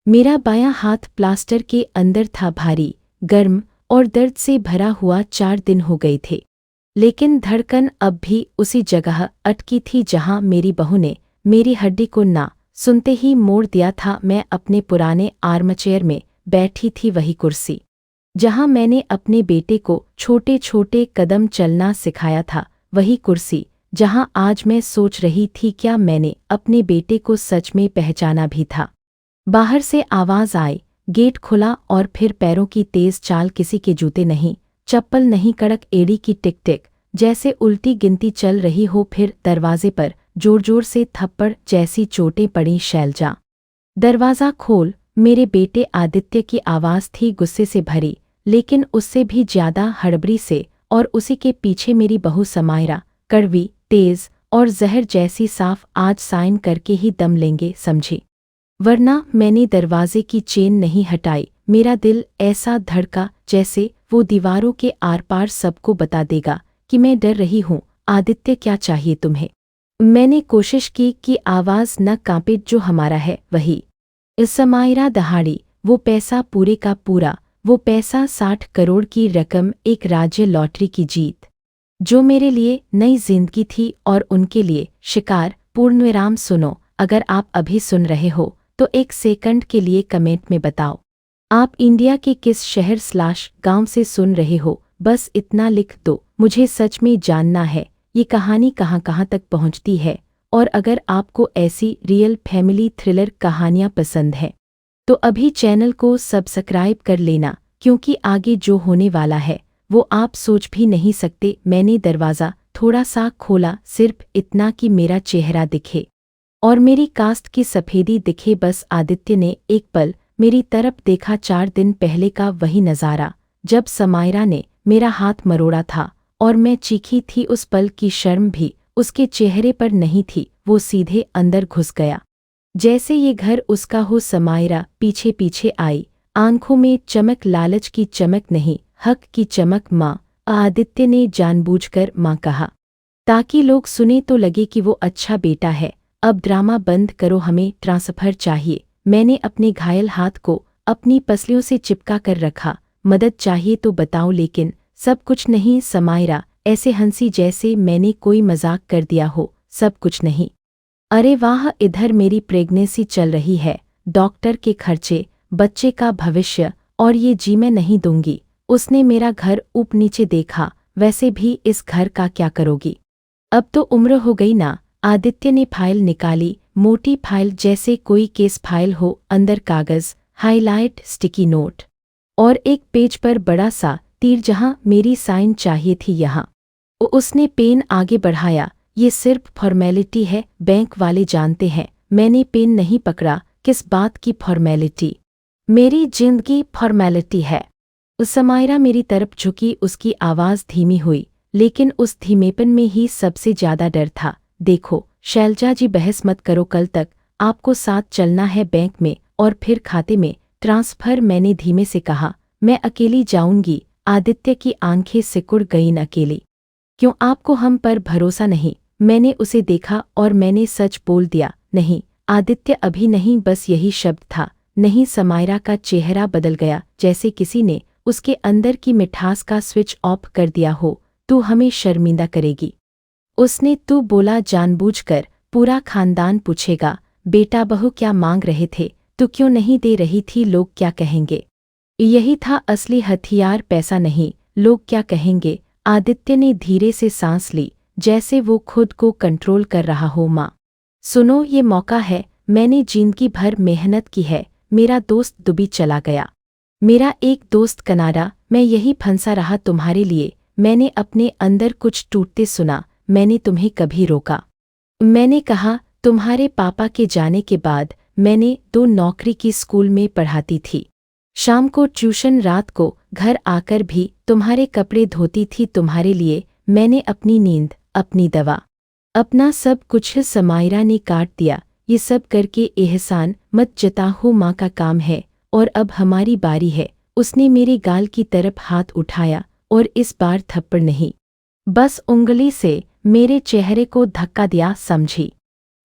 मेरा बायां हाथ प्लास्टर के अंदर था, भारी, गर्म और दर्द से भरा हुआ। 4 दिन हो गए थे, लेकिन धड़कन अब भी उसी जगह अटकी थी जहां मेरी बहू ने मेरी हड्डी को ना सुनते ही मोड़ दिया था। मैं अपने पुराने आर्मचेयर में बैठी थी, वही कुर्सी जहां मैंने अपने बेटे को छोटे छोटे कदम चलना सिखाया था, वही कुर्सी जहां आज मैं सोच रही थी क्या मैंने अपने बेटे को सच में पहचाना भी था। बाहर से आवाज आई, गेट खुला और फिर पैरों की तेज चाल, किसी के जूते नहीं, चप्पल नहीं, कड़क एड़ी की टिक टिक जैसे उल्टी गिनती चल रही हो। फिर दरवाजे पर जोर जोर से थप्पड़ जैसी चोटें पड़ी। शैलजा, दरवाज़ा खोल, मेरे बेटे आदित्य की आवाज़ थी, गुस्से से भरी लेकिन उससे भी ज्यादा हड़बड़ी से। और उसी के पीछे मेरी बहू समायरा, कड़वी, तेज और जहर जैसी। साफ आज साइन करके ही दम लेंगे, समझी, वरना। मैंने दरवाजे की चेन नहीं हटाई। मेरा दिल ऐसा धड़का जैसे वो दीवारों के आर पार सबको बता देगा कि मैं डर रही हूँ। आदित्य, क्या चाहिए तुम्हें? मैंने कोशिश की कि आवाज़ न कांपे। जो हमारा है वही। समायरा दहाड़ी, वो पैसा पूरे का पूरा, वो पैसा 60 करोड़ की रकम, एक राज्य लॉटरी की जीत, जो मेरे लिए नई जिंदगी थी और उनके लिए शिकार। पूर्णविराम। सुनो, अगर आप अभी सुन रहे हो तो एक सेकंड के लिए कमेंट में बताओ आप इंडिया के किस शहर/गांव से सुन रहे हो। बस इतना लिख दो, मुझे सच में जानना है ये कहानी कहाँ कहाँ तक पहुँचती है। और अगर आपको ऐसी रियल फैमिली थ्रिलर कहानियाँ पसंद है तो अभी चैनल को सब्सक्राइब कर लेना, क्योंकि आगे जो होने वाला है वो आप सोच भी नहीं सकते। मैंने दरवाज़ा थोड़ा सा खोला, सिर्फ इतना कि मेरा चेहरा दिखे और मेरी कास्ट की सफ़ेदी दिखे। बस आदित्य ने एक पल मेरी तरफ देखा। 4 दिन पहले का वही नज़ारा, जब समायरा ने मेरा हाथ मरोड़ा था और मैं चीखी थी। उस पल की शर्म भी उसके चेहरे पर नहीं थी। वो सीधे अंदर घुस गया, जैसे ये घर उसका हो। समायरा पीछे पीछे आई, आंखों में चमक, लालच की चमक नहीं, हक की चमक। माँ, आदित्य ने जानबूझकर माँ कहा, ताकि लोग सुने तो लगे कि वो अच्छा बेटा है। अब ड्रामा बंद करो, हमें ट्रांसफर चाहिए। मैंने अपने घायल हाथ को अपनी पसलियों से चिपका कर रखा। मदद चाहिए तो बताओ, लेकिन सब कुछ नहीं। समायरा ऐसे हंसी जैसे मैंने कोई मजाक कर दिया हो। सब कुछ नहीं? अरे वाह, इधर मेरी प्रेगनेंसी चल रही है, डॉक्टर के खर्चे, बच्चे का भविष्य, और ये जी मैं नहीं दूंगी। उसने मेरा घर ऊपर नीचे देखा। वैसे भी इस घर का क्या करोगी? अब तो उम्र हो गई ना। आदित्य ने फाइल निकाली, मोटी फाइल जैसे कोई केस फाइल हो। अंदर कागज, हाईलाइट, स्टिकी नोट और एक पेज पर बड़ा सा तीर जहां मेरी साइन चाहिए थी। यहाँ उसने पेन आगे बढ़ाया। ये सिर्फ फॉर्मेलिटी है, बैंक वाले जानते हैं। मैंने पेन नहीं पकड़ा। किस बात की फॉर्मेलिटी? मेरी जिंदगी फॉर्मेलिटी है। समायरा मेरी तरफ झुकी, उसकी आवाज़ धीमी हुई, लेकिन उस धीमेपन में ही सबसे ज्यादा डर था। देखो शैलजा जी, बहस मत करो। कल तक आपको साथ चलना है बैंक में और फिर खाते में ट्रांसफर। मैंने धीमे से कहा, मैं अकेली जाऊंगी। आदित्य की आंखें सिकुड़ गईं। अकेली? क्यों? आपको हम पर भरोसा नहीं? मैंने उसे देखा और मैंने सच बोल दिया। नहीं आदित्य, अभी नहीं। बस यही शब्द था। नहीं। समायरा का चेहरा बदल गया, जैसे किसी ने उसके अंदर की मिठास का स्विच ऑफ कर दिया हो। तू हमें शर्मिंदा करेगी, उसने तू बोला, जानबूझकर। पूरा खानदान पूछेगा। बेटा बहू क्या मांग रहे थे? तू क्यों नहीं दे रही थी? लोग क्या कहेंगे? यही था असली हथियार, पैसा नहीं, लोग क्या कहेंगे। आदित्य ने धीरे से सांस ली, जैसे वो खुद को कंट्रोल कर रहा हो। माँ सुनो, ये मौका है। मैंने जिंदगी भर मेहनत की है। मेरा दोस्त दुबई चला गया, मेरा एक दोस्त कनाडा। मैं यही फंसा रहा तुम्हारे लिए। मैंने अपने अंदर कुछ टूटते सुना। मैंने तुम्हें कभी रोका? मैंने कहा, तुम्हारे पापा के जाने के बाद मैंने 2 नौकरी की, स्कूल में पढ़ाती थी, शाम को ट्यूशन, रात को घर आकर भी तुम्हारे कपड़े धोती थी तुम्हारे लिए। मैंने अपनी नींद, अपनी दवा, अपना सब कुछ। समायरा ने काट दिया। ये सब करके एहसान मत जताओ, माँ का काम है और अब हमारी बारी है। उसने मेरे गाल की तरफ हाथ उठाया और इस बार थप्पड़ नहीं, बस उंगली से मेरे चेहरे को धक्का दिया, समझी?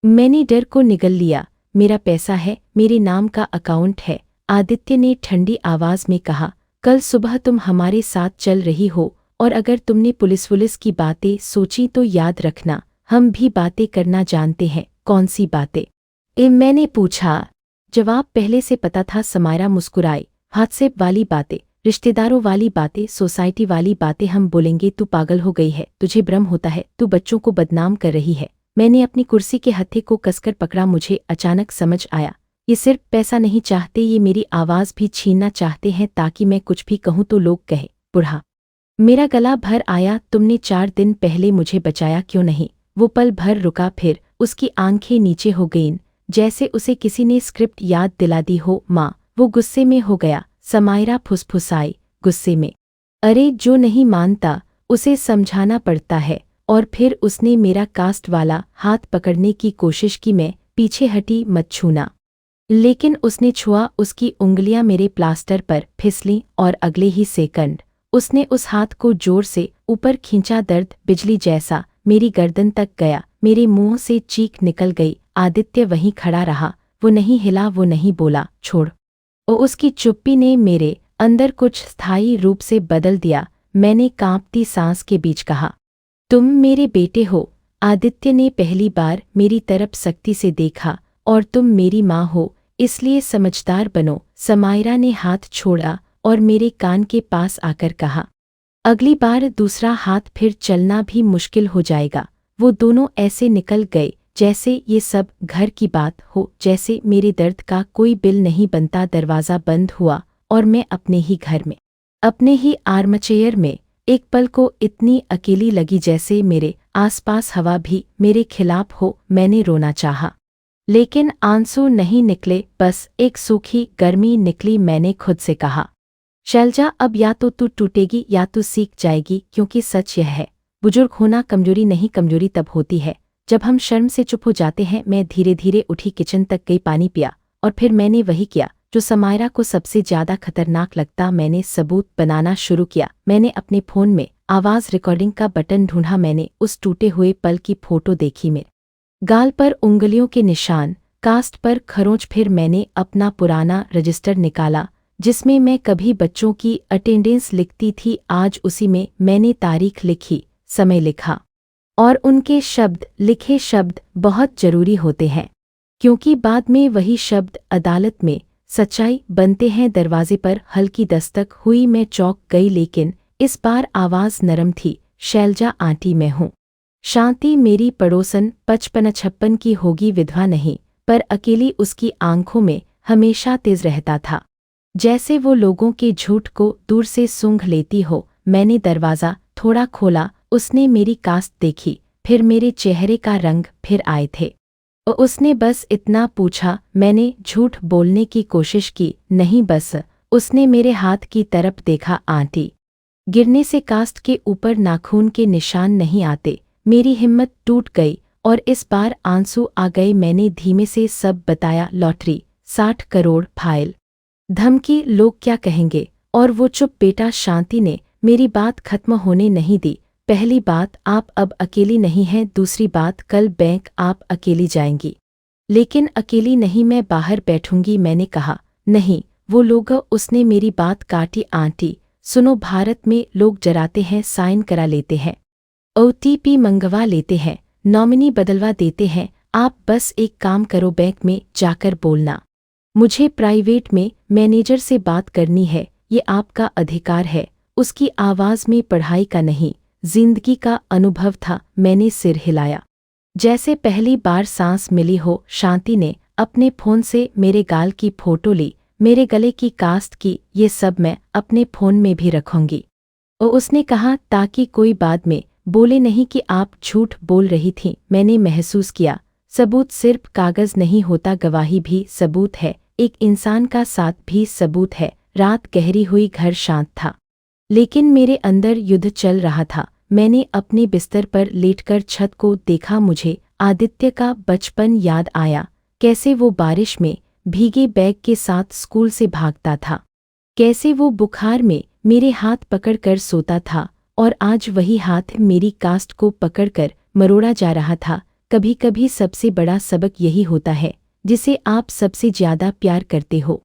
मैंने डर को निगल लिया। मेरा पैसा है, मेरे नाम का अकाउंट है। आदित्य ने ठंडी आवाज में कहा, कल सुबह तुम हमारे साथ चल रही हो और अगर तुमने पुलिस की बातें सोची तो याद रखना, हम भी बातें करना जानते हैं। कौन सी बातें? मैंने पूछा। जवाब पहले से पता था। समायरा मुस्कुराई। हादसे वाली बातें, रिश्तेदारों वाली बातें, सोसाइटी वाली बातें हम बोलेंगे। तू पागल हो गई है, तुझे भ्रम होता है, तू बच्चों को बदनाम कर रही है। मैंने अपनी कुर्सी के हत्थे को कसकर पकड़ा। मुझे अचानक समझ आया, ये सिर्फ पैसा नहीं चाहते, ये मेरी आवाज़ भी छीनना चाहते हैं ताकि मैं कुछ भी कहूँ तो लोग कहे बूढ़ा। मेरा गला भर आया। तुमने 4 दिन पहले मुझे बचाया क्यों नहीं? वो पल भर रुका, फिर उसकी आंखें नीचे हो गईं, जैसे उसे किसी ने स्क्रिप्ट याद दिला दी हो। माँ, वो गुस्से में हो गया। समायरा फुसफुसाई। गुस्से में? अरे जो नहीं मानता उसे समझाना पड़ता है। और फिर उसने मेरा कास्ट वाला हाथ पकड़ने की कोशिश की। मैं पीछे हटी, मत छूना। लेकिन उसने छुआ। उसकी उंगलियां मेरे प्लास्टर पर फिसलीं और अगले ही सेकंड उसने उस हाथ को जोर से ऊपर खींचा। दर्द बिजली जैसा मेरी गर्दन तक गया। मेरे मुंह से चीख निकल गई। आदित्य वहीं खड़ा रहा। वो नहीं हिला, वो नहीं बोला, छोड़। और उसकी चुप्पी ने मेरे अंदर कुछ स्थायी रूप से बदल दिया। मैंने कांपती सांस के बीच कहा, तुम मेरे बेटे हो। आदित्य ने पहली बार मेरी तरफ सख्ती से देखा। और तुम मेरी माँ हो, इसलिए समझदार बनो। समायरा ने हाथ छोड़ा और मेरे कान के पास आकर कहा, अगली बार दूसरा हाथ फिर चलना भी मुश्किल हो जाएगा। वो दोनों ऐसे निकल गए जैसे ये सब घर की बात हो, जैसे मेरे दर्द का कोई बिल नहीं बनता। दरवाज़ा बंद हुआ और मैं अपने ही घर में, अपने ही आर्मचेयर में एक पल को इतनी अकेली लगी जैसे मेरे आसपास हवा भी मेरे खिलाफ हो। मैंने रोना चाहा, लेकिन आंसू नहीं निकले, बस एक सूखी गर्मी निकली। मैंने खुद से कहा, शैलजा, अब या तो तू टूटेगी या तू सीख जाएगी, क्योंकि सच यह है, बुजुर्ग होना कमजोरी नहीं, कमजोरी तब होती है जब हम शर्म से चुप हो जाते हैं। मैं धीरे धीरे उठी, किचन तक गई, पानी पिया और फिर मैंने वही किया जो समायरा को सबसे ज्यादा खतरनाक लगता। मैंने सबूत बनाना शुरू किया। मैंने अपने फ़ोन में आवाज़ रिकॉर्डिंग का बटन ढूंढा। मैंने उस टूटे हुए पल की फोटो देखी, मेरे गाल पर उंगलियों के निशान, कास्ट पर खरोंच। फिर मैंने अपना पुराना रजिस्टर निकाला जिसमें मैं कभी बच्चों की अटेंडेंस लिखती थी। आज उसी में मैंने तारीख लिखी, समय लिखा। और उनके शब्द, लिखे शब्द बहुत जरूरी होते हैं, क्योंकि बाद में वही शब्द अदालत में सच्चाई बनते हैं। दरवाजे पर हल्की दस्तक हुई। मैं चौंक गई, लेकिन इस बार आवाज़ नरम थी। शैलजा आंटी, मैं हूँ। शांति मेरी पड़ोसन 55-56 की होगी, विधवा नहीं, पर अकेली। उसकी आंखों में हमेशा तेज रहता था, जैसे वो लोगों के झूठ को दूर से सूंघ लेती हो। मैंने दरवाज़ा थोड़ा खोला। उसने मेरी कास्ट देखी, फिर मेरे चेहरे का रंग फिर आए थे। और उसने बस इतना पूछा। मैंने झूठ बोलने की कोशिश की, नहीं, बस। उसने मेरे हाथ की तरफ देखा। आंटी, गिरने से कास्ट के ऊपर नाखून के निशान नहीं आते। मेरी हिम्मत टूट गई और इस बार आंसू आ गए। मैंने धीमे से सब बताया। लॉटरी, 60 करोड़, फाइल, धमकी, लोग क्या कहेंगे। और वो चुप। बेटा, शांति ने मेरी बात खत्म होने नहीं दी। पहली बात, आप अब अकेली नहीं हैं। दूसरी बात, कल बैंक आप अकेली जाएंगी। लेकिन अकेली नहीं, मैं बाहर बैठूंगी। मैंने कहा, नहीं, वो लोग। उसने मेरी बात काटी। आंटी सुनो, भारत में लोग जराते हैं, साइन करा लेते हैं, OTP मंगवा लेते हैं, नॉमिनी बदलवा देते हैं। आप बस एक काम करो, बैंक में जाकर बोलना, मुझे प्राइवेट में मैनेजर से बात करनी है। ये आपका अधिकार है। उसकी आवाज़ में पढ़ाई का नहीं, जिंदगी का अनुभव था। मैंने सिर हिलाया, जैसे पहली बार सांस मिली हो। शांति ने अपने फ़ोन से मेरे गाल की फ़ोटो ली, मेरे गले की कास्ट की। ये सब मैं अपने फ़ोन में भी रखूंगी। और उसने कहा, ताकि कोई बाद में बोले नहीं कि आप झूठ बोल रही थीं। मैंने महसूस किया, सबूत सिर्फ कागज़ नहीं होता, गवाही भी सबूत है, एक इंसान का साथ भी सबूत है। रात गहरी हुई, घर शांत था, लेकिन मेरे अंदर युद्ध चल रहा था। मैंने अपने बिस्तर पर लेटकर छत को देखा। मुझे आदित्य का बचपन याद आया, कैसे वो बारिश में भीगे बैग के साथ स्कूल से भागता था, कैसे वो बुखार में मेरे हाथ पकड़कर सोता था, और आज वही हाथ मेरी कास्ट को पकड़कर मरोड़ा जा रहा था। कभी कभी सबसे बड़ा सबक यही होता है, जिसे आप सबसे ज्यादा प्यार करते हो,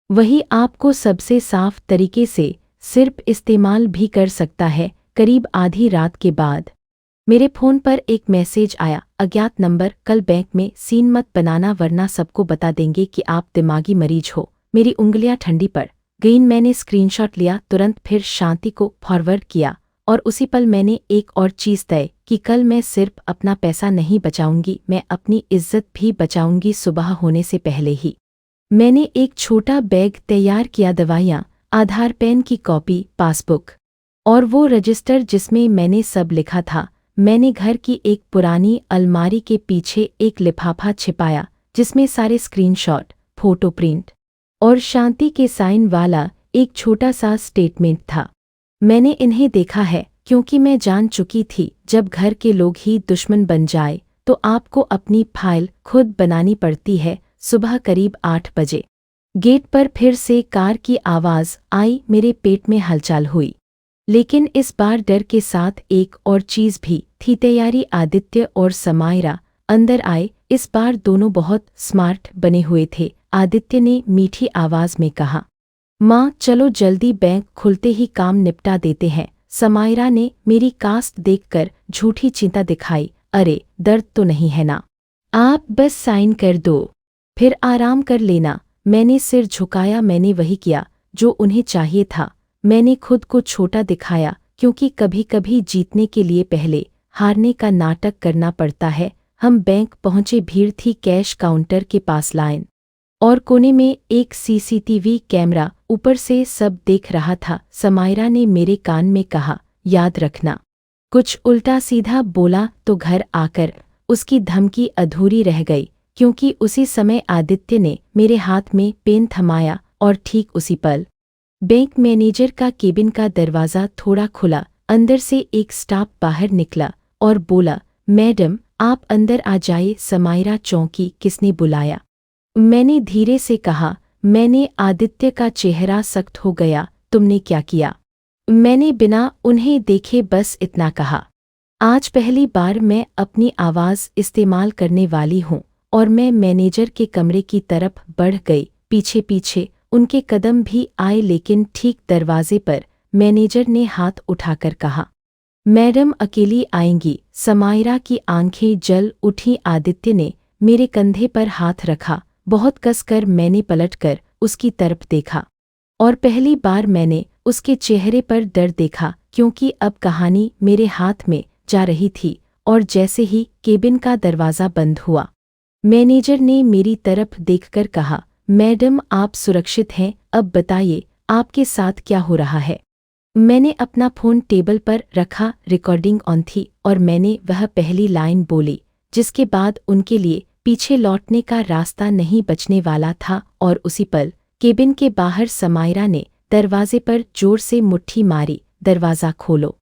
वही आपको सबसे साफ तरीके से सिर्फ इस्तेमाल भी कर सकता है। करीब आधी रात के बाद मेरे फ़ोन पर एक मैसेज आया, अज्ञात नंबर, कल बैंक में सीन मत बनाना वरना सबको बता देंगे कि आप दिमागी मरीज हो। मेरी उंगलियां ठंडी पड़ गईं। मैंने स्क्रीनशॉट लिया, तुरंत फिर शांति को फॉरवर्ड किया और उसी पल मैंने एक और चीज़ तय कि कल मैं सिर्फ अपना पैसा नहीं बचाऊंगी, मैं अपनी इज्जत भी बचाऊंगी। सुबह होने से पहले ही मैंने एक छोटा बैग तैयार किया, दवाइयाँ, आधार, पेन की कॉपी, पासबुक और वो रजिस्टर जिसमें मैंने सब लिखा था। मैंने घर की एक पुरानी अलमारी के पीछे एक लिफाफा छिपाया जिसमें सारे स्क्रीनशॉट, फोटो प्रिंट और शांति के साइन वाला एक छोटा सा स्टेटमेंट था। मैंने इन्हें देखा है क्योंकि मैं जान चुकी थी जब घर के लोग ही दुश्मन बन जाए तो आपको अपनी फाइल खुद बनानी पड़ती है। सुबह करीब 8 बजे गेट पर फिर से कार की आवाज़ आई। मेरे पेट में हलचल हुई, लेकिन इस बार डर के साथ एक और चीज़ भी थी, तैयारी। आदित्य और समायरा अंदर आए। इस बार दोनों बहुत स्मार्ट बने हुए थे। आदित्य ने मीठी आवाज़ में कहा, माँ चलो जल्दी, बैंक खुलते ही काम निपटा देते हैं। समायरा ने मेरी कास्ट देखकर झूठी चिंता दिखाई, अरे दर्द तो नहीं है ना, आप बस साइन कर दो फिर आराम कर लेना। मैंने सिर झुकाया। मैंने वही किया जो उन्हें चाहिए था। मैंने खुद को छोटा दिखाया क्योंकि कभी कभी जीतने के लिए पहले हारने का नाटक करना पड़ता है। हम बैंक पहुंचे। भीड़ थी, कैश काउंटर के पास लाइन और कोने में एक सीसीटीवी कैमरा ऊपर से सब देख रहा था। समायरा ने मेरे कान में कहा, याद रखना, कुछ उल्टा सीधा बोला तो घर आकर। उसकी धमकी अधूरी रह गई क्योंकि उसी समय आदित्य ने मेरे हाथ में पेन थमाया और ठीक उसी पल बैंक मैनेजर का केबिन का दरवाज़ा थोड़ा खुला। अंदर से एक स्टाफ बाहर निकला और बोला, मैडम आप अंदर आ जाइए। समायरा चौंकी, किसने बुलाया? मैंने धीरे से कहा। मैंने आदित्य का चेहरा सख्त हो गया, तुमने क्या किया? मैंने बिना उन्हें देखे बस इतना कहा, आज पहली बार मैं अपनी आवाज़ इस्तेमाल करने वाली हूँ। और मैं मैनेजर के कमरे की तरफ बढ़ गई। पीछे पीछे उनके कदम भी आए, लेकिन ठीक दरवाजे पर मैनेजर ने हाथ उठाकर कहा, मैडम अकेली आएंगी। समायरा की आंखें जल उठी। आदित्य ने मेरे कंधे पर हाथ रखा, बहुत कसकर। मैंने पलटकर उसकी तरफ देखा और पहली बार मैंने उसके चेहरे पर डर देखा क्योंकि अब कहानी मेरे हाथ में जा रही थी। और जैसे ही केबिन का दरवाज़ा बंद हुआ, मैनेजर ने मेरी तरफ देखकर कहा, मैडम आप सुरक्षित हैं, अब बताइए आपके साथ क्या हो रहा है? मैंने अपना फ़ोन टेबल पर रखा, रिकॉर्डिंग ऑन थी और मैंने वह पहली लाइन बोली जिसके बाद उनके लिए पीछे लौटने का रास्ता नहीं बचने वाला था। और उसी पल केबिन के बाहर समायरा ने दरवाजे पर जोर से मुट्ठी मारी, दरवाज़ा खोलो,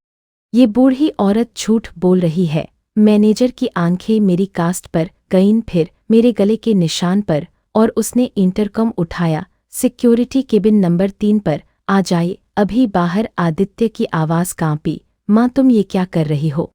ये बूढ़ी औरत झूठ बोल रही है। मैनेजर की आंखें मेरी कास्ट पर गईं, फिर मेरे गले के निशान पर, और उसने इंटरकम उठाया, सिक्योरिटी केबिन नंबर 3 पर आ जाइए अभी बाहर। आदित्य की आवाज़ कांपी, माँ तुम ये क्या कर रही हो?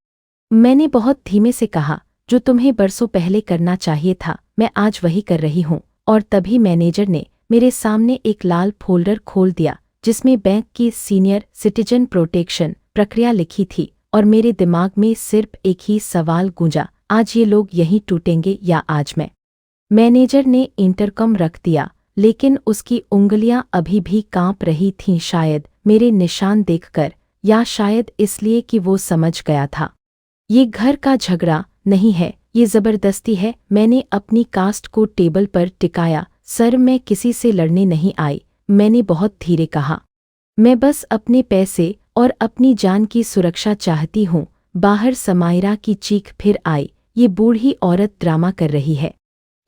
मैंने बहुत धीमे से कहा, जो तुम्हें बरसों पहले करना चाहिए था मैं आज वही कर रही हूँ। और तभी मैनेजर ने मेरे सामने एक लाल फोल्डर खोल दिया जिसमें बैंक की सीनियर सिटीजन प्रोटेक्शन प्रक्रिया लिखी थी। और मेरे दिमाग में सिर्फ एक ही सवाल गूंजा, आज ये लोग यहीं टूटेंगे या आज मैं? मैनेजर ने इंटरकम रख दिया, लेकिन उसकी उंगलियां अभी भी कांप रही थीं, शायद मेरे निशान देखकर या शायद इसलिए कि वो समझ गया था ये घर का झगड़ा नहीं है, ये ज़बरदस्ती है। मैंने अपनी कास्ट को टेबल पर टिकाया, सर मैं किसी से लड़ने नहीं आई, मैंने बहुत धीरे कहा, मैं बस अपने पैसे और अपनी जान की सुरक्षा चाहती हूँ। बाहर समायरा की चीख फिर आई, ये बूढ़ी औरत ड्रामा कर रही है,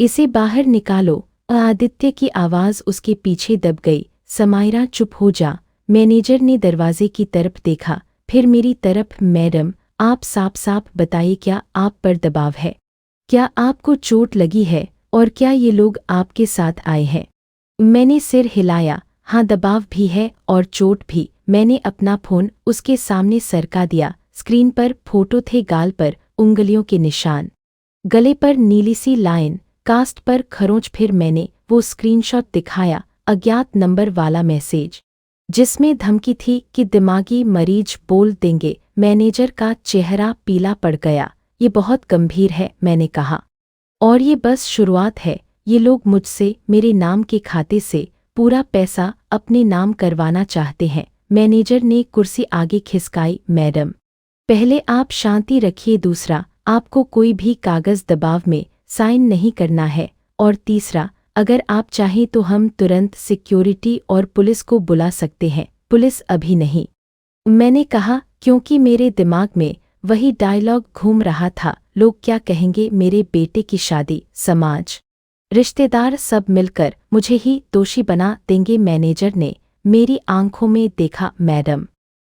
इसे बाहर निकालो। आदित्य की आवाज़ उसके पीछे दब गई, समायरा चुप हो जा। मैनेजर ने दरवाजे की तरफ देखा, फिर मेरी तरफ, मैडम आप साफ साफ बताइए, क्या आप पर दबाव है? क्या आपको चोट लगी है? और क्या ये लोग आपके साथ आए हैं? मैंने सिर हिलाया, हाँ दबाव भी है और चोट भी। मैंने अपना फ़ोन उसके सामने सरका दिया, स्क्रीन पर फोटो थे, गाल पर उंगलियों के निशान, गले पर नीली सी लाइन, कास्ट पर खरोंच। फिर मैंने वो स्क्रीनशॉट दिखाया, अज्ञात नंबर वाला मैसेज जिसमें धमकी थी कि दिमागी मरीज बोल देंगे। मैनेजर का चेहरा पीला पड़ गया। ये बहुत गंभीर है, मैंने कहा, और ये बस शुरुआत है। ये लोग मुझसे मेरे नाम के खाते से पूरा पैसा अपने नाम करवाना चाहते हैं। मैनेजर ने कुर्सी आगे खिसकाई। मैडम, पहले आप शांति रखिए। दूसरा, आपको कोई भी कागज दबाव में साइन नहीं करना है। और तीसरा, अगर आप चाहें तो हम तुरंत सिक्योरिटी और पुलिस को बुला सकते हैं। पुलिस अभी नहीं, मैंने कहा, क्योंकि मेरे दिमाग में वही डायलॉग घूम रहा था। लोग क्या कहेंगे? मेरे बेटे की शादी, समाज, रिश्तेदार सब मिलकर मुझे ही दोषी बना देंगे। मैनेजर ने मेरी आंखों में देखा। मैडम,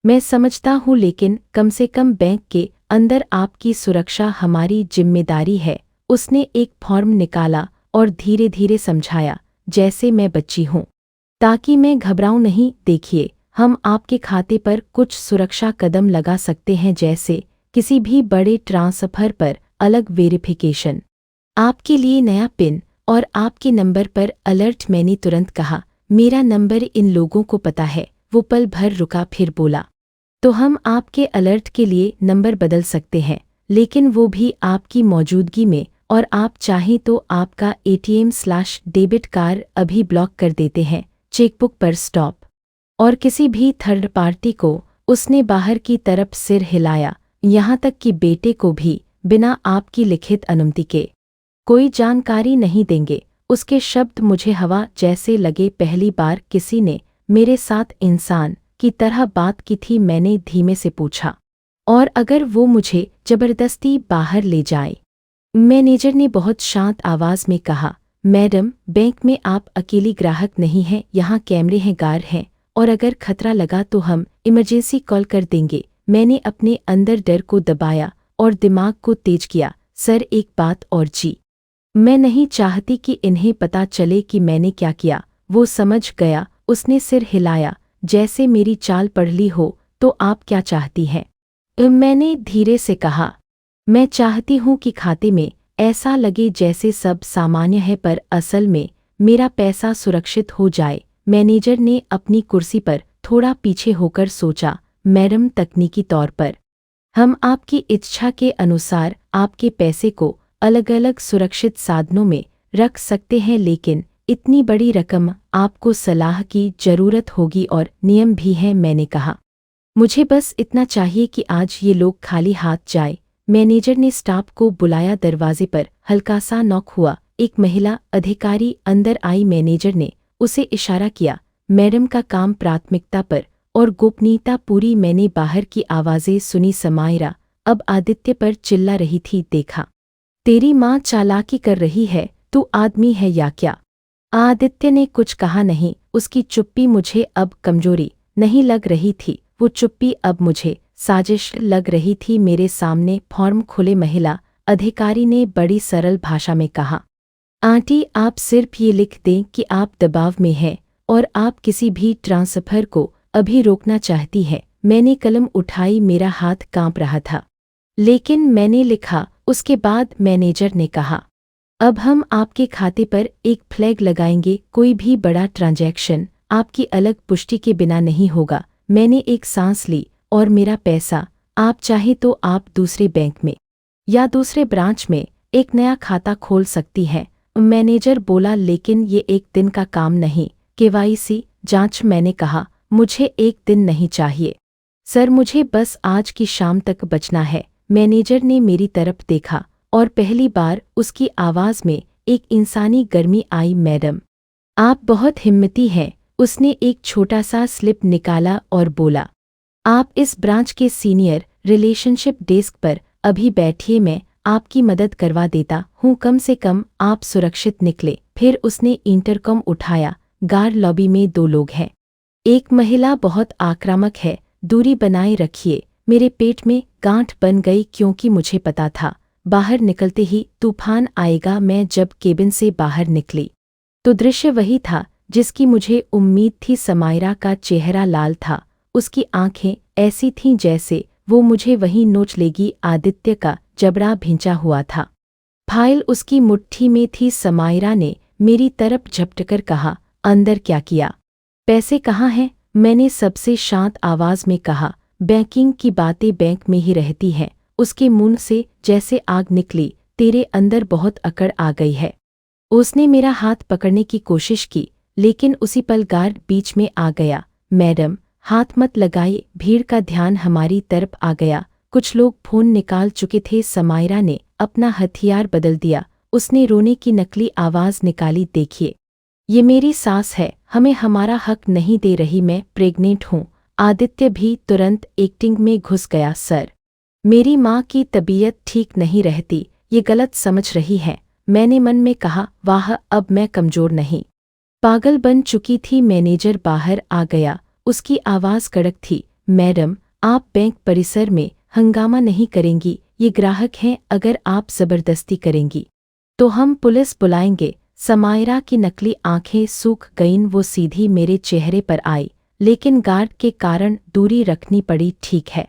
मैं समझता हूँ, लेकिन कम से कम बैंक के अंदर आपकी सुरक्षा हमारी जिम्मेदारी है। उसने एक फॉर्म निकाला और धीरे धीरे समझाया, जैसे मैं बच्ची हूँ, ताकि मैं घबराऊं नहीं। देखिए, हम आपके खाते पर कुछ सुरक्षा कदम लगा सकते हैं, जैसे किसी भी बड़े ट्रांसफर पर अलग वेरिफिकेशन, आपके लिए नया पिन और आपके नंबर पर अलर्ट। मैंने तुरंत कहा, मेरा नंबर इन लोगों को पता है। वो पल भर रुका, फिर बोला, तो हम आपके अलर्ट के लिए नंबर बदल सकते हैं, लेकिन वो भी आपकी मौजूदगी में। और आप चाहें तो आपका ATM/डेबिट कार्ड अभी ब्लॉक कर देते हैं, चेकबुक पर स्टॉप। और किसी भी थर्ड पार्टी को, उसने बाहर की तरफ सिर हिलाया, यहाँ तक कि बेटे को भी, बिना आपकी लिखित अनुमति के कोई जानकारी नहीं देंगे। उसके शब्द मुझे हवा जैसे लगे। पहली बार किसी ने मेरे साथ इंसान की तरह बात की थी। मैंने धीमे से पूछा, और अगर वो मुझे जबरदस्ती बाहर ले जाए? मैनेजर ने बहुत शांत आवाज में कहा, मैडम, बैंक में आप अकेली ग्राहक नहीं हैं। यहाँ कैमरे हैं, गार्ड हैं, और अगर खतरा लगा तो हम इमरजेंसी कॉल कर देंगे। मैंने अपने अंदर डर को दबाया और दिमाग को तेज किया। सर, एक बात और जी, मैं नहीं चाहती कि इन्हें पता चले कि मैंने क्या किया। वो समझ गया। उसने सिर हिलाया, जैसे मेरी चाल पढ़ ली हो। तो आप क्या चाहती हैं? मैंने धीरे से कहा, मैं चाहती हूँ कि खाते में ऐसा लगे जैसे सब सामान्य है, पर असल में मेरा पैसा सुरक्षित हो जाए। मैनेजर ने अपनी कुर्सी पर थोड़ा पीछे होकर सोचा। मैडम, तकनीकी तौर पर हम आपकी इच्छा के अनुसार आपके पैसे को अलग अलग सुरक्षित साधनों में रख सकते हैं, लेकिन इतनी बड़ी रकम आपको सलाह की जरूरत होगी और नियम भी हैं। मैंने कहा, मुझे बस इतना चाहिए कि आज ये लोग खाली हाथ जाए। मैनेजर ने स्टाफ को बुलाया। दरवाजे पर हल्का सा नॉक हुआ। एक महिला अधिकारी अंदर आई। मैनेजर ने उसे इशारा किया, मैडम का काम प्राथमिकता पर और गोपनीयता पूरी। मैंने बाहर की आवाज़ें सुनी। समायरा अब आदित्य पर चिल्ला रही थी, देखा, तेरी माँ चालाकी कर रही है, तू आदमी है या क्या? आदित्य ने कुछ कहा नहीं। उसकी चुप्पी मुझे अब कमजोरी नहीं लग रही थी, वो चुप्पी अब मुझे साजिश लग रही थी। मेरे सामने फॉर्म खुले महिला अधिकारी ने बड़ी सरल भाषा में कहा, आंटी, आप सिर्फ ये लिख दें कि आप दबाव में हैं और आप किसी भी ट्रांसफर को अभी रोकना चाहती है। मैंने कलम उठाई। मेरा हाथ कांप रहा था, लेकिन मैंने लिखा। उसके बाद मैनेजर ने कहा, अब हम आपके खाते पर एक फ्लैग लगाएंगे। कोई भी बड़ा ट्रांजैक्शन आपकी अलग पुष्टि के बिना नहीं होगा। मैंने एक सांस ली। और मेरा पैसा, आप चाहे तो आप दूसरे बैंक में या दूसरे ब्रांच में एक नया खाता खोल सकती हैं। मैनेजर बोला, लेकिन ये एक दिन का काम नहीं। KYC जांच। मैंने कहा, मुझे एक दिन नहीं चाहिए सर, मुझे बस आज की शाम तक बचना है। मैनेजर ने मेरी तरफ देखा और पहली बार उसकी आवाज़ में एक इंसानी गर्मी आई। मैडम, आप बहुत हिम्मती हैं। उसने एक छोटा सा स्लिप निकाला और बोला, आप इस ब्रांच के सीनियर रिलेशनशिप डेस्क पर अभी बैठिए, मैं आपकी मदद करवा देता हूँ। कम से कम आप सुरक्षित निकले। फिर उसने इंटरकॉम उठाया। गार्ड लॉबी में 2 लोग हैं। एक महिला बहुत आक्रामक है, दूरी बनाए रखिए। मेरे पेट में गांठ बन गई, क्योंकि मुझे पता था बाहर निकलते ही तूफान आएगा। मैं जब केबिन से बाहर निकली तो दृश्य वही था जिसकी मुझे उम्मीद थी। समायरा का चेहरा लाल था, उसकी आंखें ऐसी थीं जैसे वो मुझे वहीं नोच लेगी। आदित्य का जबड़ा भिंचा हुआ था, फाइल उसकी मुट्ठी में थी। समायरा ने मेरी तरफ झपटकर कहा, अंदर क्या किया? पैसे कहाँ हैं? मैंने सबसे शांत आवाज में कहा। बैंकिंग की बातें बैंक में ही रहती हैं। उसके मुंह से जैसे आग निकली। तेरे अंदर बहुत अकड़ आ गई है। उसने मेरा हाथ पकड़ने की कोशिश की, लेकिन उसी पल गार्ड बीच में आ गया। मैडम, हाथ मत लगाइए। भीड़ का ध्यान हमारी तरफ आ गया। कुछ लोग फोन निकाल चुके थे। समायरा ने अपना हथियार बदल दिया। उसने रोने की नकली आवाज निकाली। देखिए, ये मेरी सास है। हमें हमारा हक नहीं दे रही। मैं प्रेग्नेंट हूँ। आदित्य भी तुरंत एक्टिंग में घुस गया। सर, मेरी माँ की तबीयत ठीक नहीं रहती। ये गलत समझ रही है। मैंने मन में कहा, वाह, अब मैं कमजोर नहीं, पागल बन चुकी थी। मैनेजर बाहर आ गया। उसकी आवाज कड़क थी। मैडम, आप बैंक परिसर में हंगामा नहीं करेंगी। ये ग्राहक हैं। अगर आप जबरदस्ती करेंगी तो हम पुलिस बुलाएंगे। समायरा की नकली आंखें सूख गईं। वो सीधी मेरे चेहरे पर आई, लेकिन गार्ड के कारण दूरी रखनी पड़ी। ठीक है,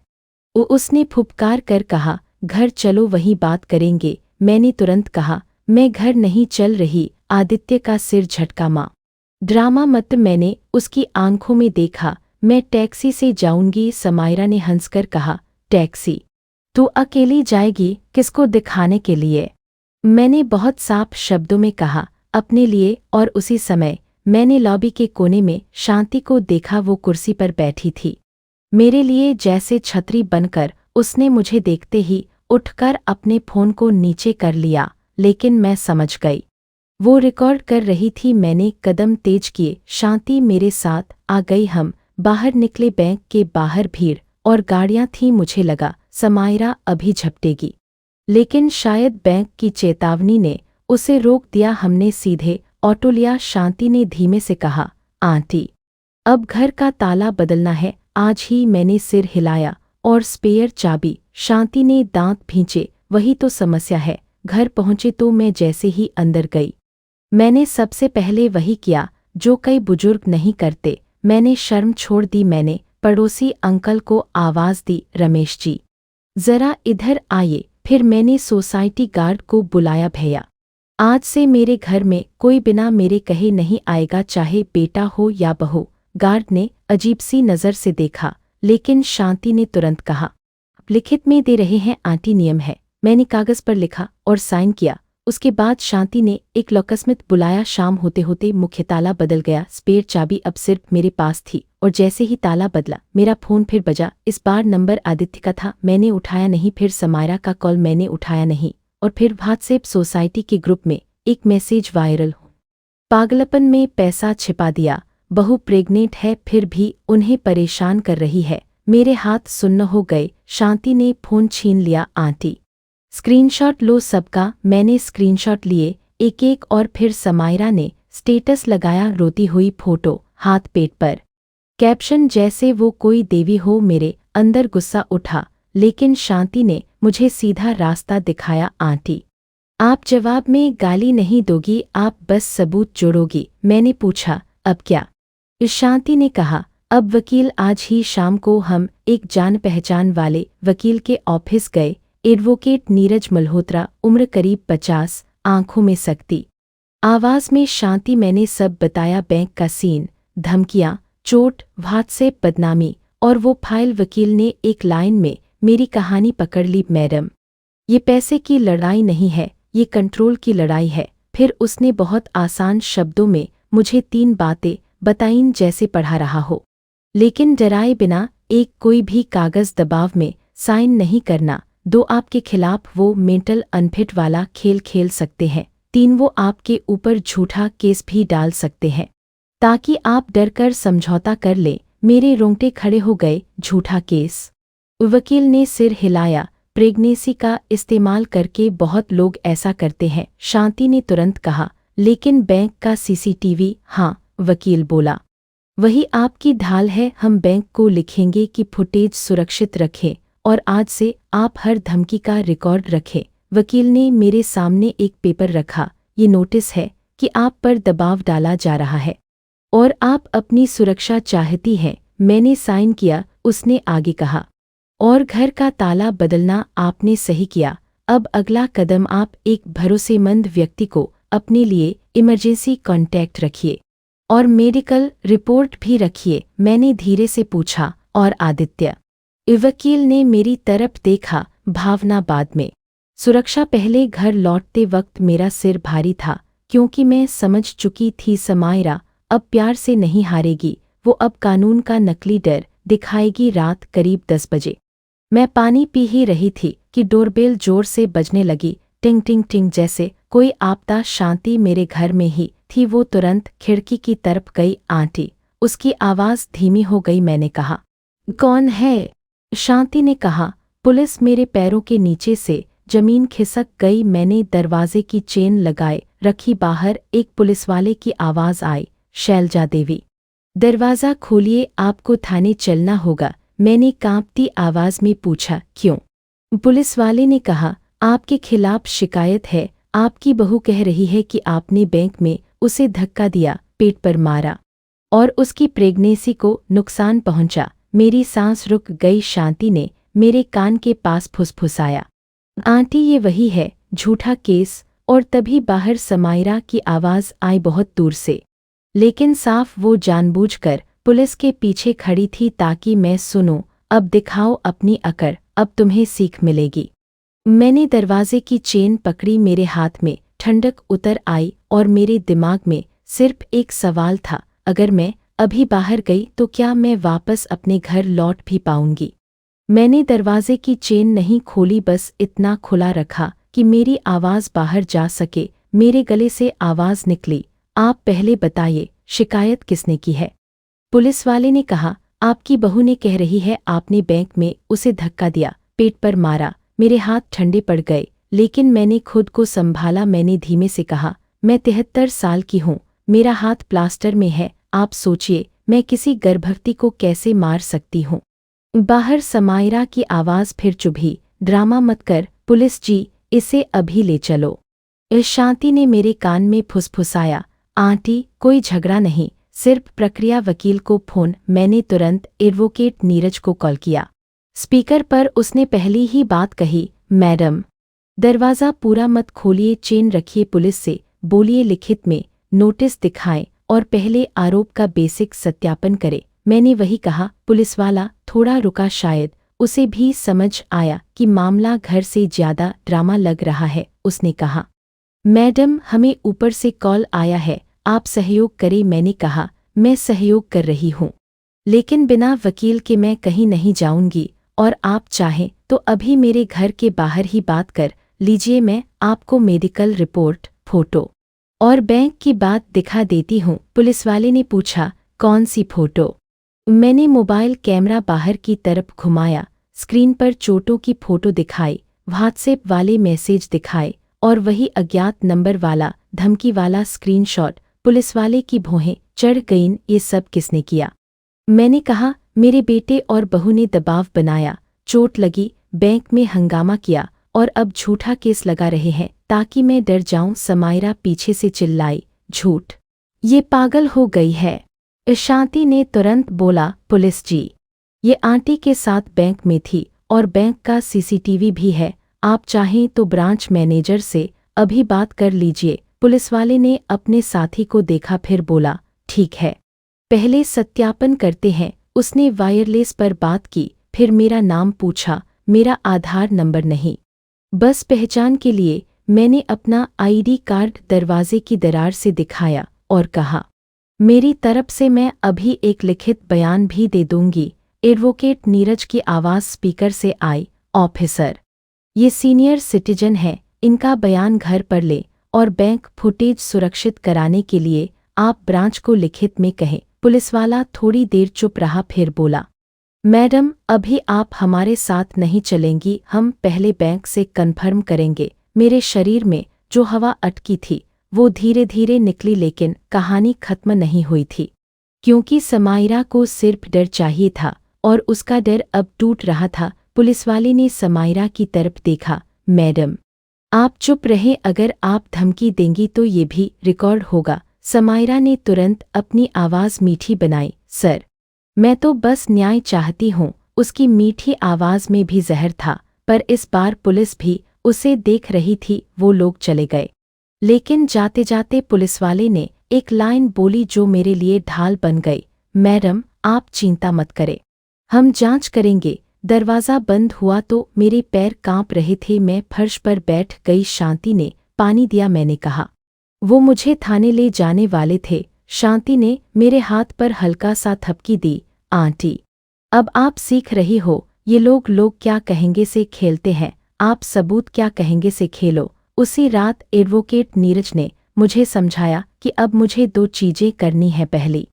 उसने फुफकार कर कहा। घर चलो, वहीं बात करेंगे। मैंने तुरंत कहा, मैं घर नहीं चल रही। आदित्य का सिर झटका। माँ, ड्रामा मत। मैंने उसकी आंखों में देखा। मैं टैक्सी से जाऊंगी। समायरा ने हंसकर कहा, टैक्सी? तू अकेली जाएगी? किसको दिखाने के लिए? मैंने बहुत साफ शब्दों में कहा, अपने लिए। और उसी समय मैंने लॉबी के कोने में शांति को देखा। वो कुर्सी पर बैठी थी, मेरे लिए जैसे छतरी बनकर। उसने मुझे देखते ही उठकर अपने फोन को नीचे कर लिया, लेकिन मैं समझ गई वो रिकॉर्ड कर रही थी। मैंने कदम तेज किए। शांति मेरे साथ आ गई। हम बाहर निकले। बैंक के बाहर भीड़ और गाड़ियां थीं। मुझे लगा समायरा अभी झपटेगी, लेकिन शायद बैंक की चेतावनी ने उसे रोक दिया। हमने सीधे ऑटो लिया। शांति ने धीमे से कहा, आंटी, अब घर का ताला बदलना है आज ही। मैंने सिर हिलाया। और स्पेयर चाबी? शांति ने दांत भींचे। वही तो समस्या है। घर पहुंचे तो मैं जैसे ही अंदर गई, मैंने सबसे पहले वही किया जो कई बुजुर्ग नहीं करते। मैंने शर्म छोड़ दी। मैंने पड़ोसी अंकल को आवाज दी, रमेश जी, जरा इधर आइए। फिर मैंने सोसाइटी गार्ड को बुलाया। भैया, आज से मेरे घर में कोई बिना मेरे कहे नहीं आएगा, चाहे बेटा हो या बहू। गार्ड ने अजीब सी नज़र से देखा, लेकिन शांति ने तुरंत कहा, लिखित में दे रहे हैं आंटी, नियम है। मैंने कागज पर लिखा और साइन किया। उसके बाद शांति ने एक लोकस्मिथ बुलाया। शाम होते होते मुख्य ताला बदल गया। स्पेयर चाबी अब सिर्फ मेरे पास थी, और जैसे ही ताला बदला मेरा फोन फिर बजा। इस बार नंबर आदित्य का था। मैंने उठाया नहीं। फिर समायरा का कॉल, मैंने उठाया नहीं। और फिर व्हाट्सएप सोसाइटी के ग्रुप में एक मैसेज वायरल हो, पागलपन में पैसा छिपा दिया। बहू प्रेग्नेंट है, फिर भी उन्हें परेशान कर रही है। मेरे हाथ सुन्न हो गए। शांति ने फोन छीन लिया। आंटी, स्क्रीनशॉट लो सबका। मैंने स्क्रीनशॉट लिए एक एक। और फिर समायरा ने स्टेटस लगाया, रोती हुई फोटो, हाथ पेट पर, कैप्शन जैसे वो कोई देवी हो। मेरे अंदर गुस्सा उठा, लेकिन शांति ने मुझे सीधा रास्ता दिखाया। आंटी, आप जवाब में गाली नहीं दोगी, आप बस सबूत जोड़ोगी। मैंने पूछा, अब क्या? शांति ने कहा, अब वकील। आज ही शाम को हम एक जान पहचान वाले वकील के ऑफिस गए। एडवोकेट नीरज मल्होत्रा, उम्र करीब 50, आंखों में सख्ती, आवाज में शांति। मैंने सब बताया, बैंक का सीन, धमकियां, चोट, व्हाट्सएप बदनामी, और वो फाइल। वकील ने एक लाइन में मेरी कहानी पकड़ ली, मैडम, ये पैसे की लड़ाई नहीं है, ये कंट्रोल की लड़ाई है। फिर उसने बहुत आसान शब्दों में मुझे 3 बातें बताईं, जैसे पढ़ा रहा हो, लेकिन डराए बिना। एक, कोई भी कागज दबाव में साइन नहीं करना। 2, आपके खिलाफ वो मेंटल अनफिट वाला खेल खेल सकते हैं। 3, वो आपके ऊपर झूठा केस भी डाल सकते हैं, ताकि आप डरकर समझौता कर लें। मेरे रोंगटे खड़े हो गए। झूठा केस? वकील ने सिर हिलाया। प्रेगनेंसी का इस्तेमाल करके बहुत लोग ऐसा करते हैं। शांति ने तुरंत कहा, लेकिन बैंक का सीसीटीवी? हाँ, वकील बोला, वही आपकी ढाल है। हम बैंक को लिखेंगे कि फुटेज सुरक्षित रखें, और आज से आप हर धमकी का रिकॉर्ड रखें। वकील ने मेरे सामने एक पेपर रखा। ये नोटिस है कि आप पर दबाव डाला जा रहा है और आप अपनी सुरक्षा चाहती हैं। मैंने साइन किया। उसने आगे कहा, और घर का ताला बदलना आपने सही किया। अब अगला कदम आप एक भरोसेमंद व्यक्ति को अपने लिए इमरजेंसी कॉन्टैक्ट रखिए और मेडिकल रिपोर्ट भी रखिए, मैंने धीरे से पूछा। और आदित्य? वकील ने मेरी तरफ देखा। भावना बाद में। सुरक्षा पहले। घर लौटते वक्त मेरा सिर भारी था क्योंकि मैं समझ चुकी थी समायरा अब प्यार से नहीं हारेगी, वो अब कानून का नकली डर दिखाएगी। रात करीब 10 बजे। मैं पानी पी ही रही थी कि डोरबेल जोर से बजने लगी, टिंग टिंग टिंग, जैसे कोई आपदा। शांति मेरे घर में ही थी। वो तुरंत खिड़की की तरफ गई। आंटी। उसकी आवाज़ धीमी हो गई। मैंने कहा, कौन है? शांति ने कहा, पुलिस। मेरे पैरों के नीचे से जमीन खिसक गई। मैंने दरवाजे की चेन लगाए रखी। बाहर एक पुलिसवाले की आवाज़ आई, शैलजा देवी, दरवाज़ा खोलिए, आपको थाने चलना होगा। मैंने कांपती आवाज़ में पूछा, क्यों? पुलिसवाले ने कहा, आपके खिलाफ शिकायत है। आपकी बहू कह रही है कि आपने बैंक में उसे धक्का दिया, पेट पर मारा और उसकी प्रेगनेंसी को नुकसान पहुंचा। मेरी सांस रुक गई। शांति ने मेरे कान के पास फुसफुसाया, आंटी ये वही है, झूठा केस। और तभी बाहर समायरा की आवाज़ आई, बहुत दूर से, लेकिन साफ। वो जानबूझकर पुलिस के पीछे खड़ी थी ताकि मैं सुनूं। अब दिखाओ अपनी अकड़, अब तुम्हें सीख मिलेगी। मैंने दरवाजे की चेन पकड़ी। मेरे हाथ में ठंडक उतर आई और मेरे दिमाग में सिर्फ एक सवाल था, अगर मैं अभी बाहर गई तो क्या मैं वापस अपने घर लौट भी पाऊंगी? मैंने दरवाजे की चेन नहीं खोली, बस इतना खुला रखा कि मेरी आवाज़ बाहर जा सके। मेरे गले से आवाज़ निकली, आप पहले बताइए, शिकायत किसने की है? पुलिसवाले ने कहा, आपकी बहू ने कह रही है आपने बैंक में उसे धक्का दिया, पेट पर मारा। मेरे हाथ ठंडे पड़ गए, लेकिन मैंने खुद को संभाला। मैंने धीमे से कहा, मैं 73 साल की हूँ, मेरा हाथ प्लास्टर में है। आप सोचिए, मैं किसी गर्भवती को कैसे मार सकती हूँ? बाहर समायरा की आवाज़ फिर चुभी, ड्रामा मत कर पुलिस जी, इसे अभी ले चलो। शांति ने मेरे कान में फुसफुसाया, आंटी कोई झगड़ा नहीं, सिर्फ प्रक्रिया। वकील को फ़ोन। मैंने तुरंत एडवोकेट नीरज को कॉल किया। स्पीकर पर उसने पहली ही बात कही, मैडम दरवाज़ा पूरा मत खोलिए, चेन रखिए, पुलिस से बोलिए लिखित में नोटिस दिखाएं और पहले आरोप का बेसिक सत्यापन करें। मैंने वही कहा। पुलिसवाला थोड़ा रुका, शायद उसे भी समझ आया कि मामला घर से ज़्यादा ड्रामा लग रहा है। उसने कहा, मैडम हमें ऊपर से कॉल आया है, आप सहयोग करें। मैंने कहा, मैं सहयोग कर रही हूँ, लेकिन बिना वकील के मैं कहीं नहीं जाऊंगी, और आप चाहें तो अभी मेरे घर के बाहर ही बात कर लीजिए। मैं आपको मेडिकल रिपोर्ट, फोटो और बैंक की बात दिखा देती हूँ। पुलिसवाले ने पूछा, कौन सी फोटो? मैंने मोबाइल कैमरा बाहर की तरफ घुमाया, स्क्रीन पर चोटों की फोटो दिखाई, व्हाट्सएप वाले मैसेज दिखाए और वही अज्ञात नंबर वाला धमकी वाला स्क्रीनशॉट। पुलिसवाले की भौहें चढ़ गईं, ये सब किसने किया? मैंने कहा, मेरे बेटे और बहू ने दबाव बनाया, चोट लगी, बैंक में हंगामा किया और अब झूठा केस लगा रहे हैं ताकि मैं डर जाऊं। समायरा पीछे से चिल्लाई, झूठ, ये पागल हो गई है। शांति ने तुरंत बोला, पुलिस जी, ये आंटी के साथ बैंक में थी और बैंक का सीसीटीवी भी है, आप चाहें तो ब्रांच मैनेजर से अभी बात कर लीजिए। पुलिसवाले ने अपने साथी को देखा, फिर बोला, ठीक है, पहले सत्यापन करते हैं। उसने वायरलेस पर बात की, फिर मेरा नाम पूछा, मेरा आधार नंबर नहीं, बस पहचान के लिए। मैंने अपना आईडी कार्ड दरवाजे की दरार से दिखाया और कहा, मेरी तरफ से मैं अभी एक लिखित बयान भी दे दूंगी। एडवोकेट नीरज की आवाज़ स्पीकर से आई, ऑफिसर, ये सीनियर सिटीजन है, इनका बयान घर पर ले और बैंक फुटेज सुरक्षित कराने के लिए आप ब्रांच को लिखित में कहें। पुलिसवाला थोड़ी देर चुप रहा, फिर बोला, मैडम अभी आप हमारे साथ नहीं चलेंगी, हम पहले बैंक से कन्फर्म करेंगे। मेरे शरीर में जो हवा अटकी थी वो धीरे धीरे निकली, लेकिन कहानी खत्म नहीं हुई थी, क्योंकि समायरा को सिर्फ डर चाहिए था और उसका डर अब टूट रहा था। पुलिसवाले ने समायरा की तरफ देखा, मैडम आप चुप रहें, अगर आप धमकी देंगी तो ये भी रिकॉर्ड होगा। समायरा ने तुरंत अपनी आवाज़ मीठी बनाई, सर मैं तो बस न्याय चाहती हूँ। उसकी मीठी आवाज़ में भी जहर था, पर इस बार पुलिस भी उसे देख रही थी। वो लोग चले गए, लेकिन जाते जाते पुलिसवाले ने एक लाइन बोली जो मेरे लिए ढाल बन गई। मैडम, आप चिंता मत करें, हम जांच करेंगे। दरवाज़ा बंद हुआ तो मेरे पैर कांप रहे थे। मैं फर्श पर बैठ गई। शांति ने पानी दिया, मैंने कहा। वो मुझे थाने ले जाने वाले थे। शांति ने मेरे हाथ पर हल्का सा थपकी दी। आंटी, अब आप सीख रही हो। ये लोग क्या कहेंगे से खेलते हैं, आप सबूत क्या कहेंगे से खेलो। उसी रात एडवोकेट नीरज ने मुझे समझाया कि अब मुझे 2 चीज़ें करनी है। पहली,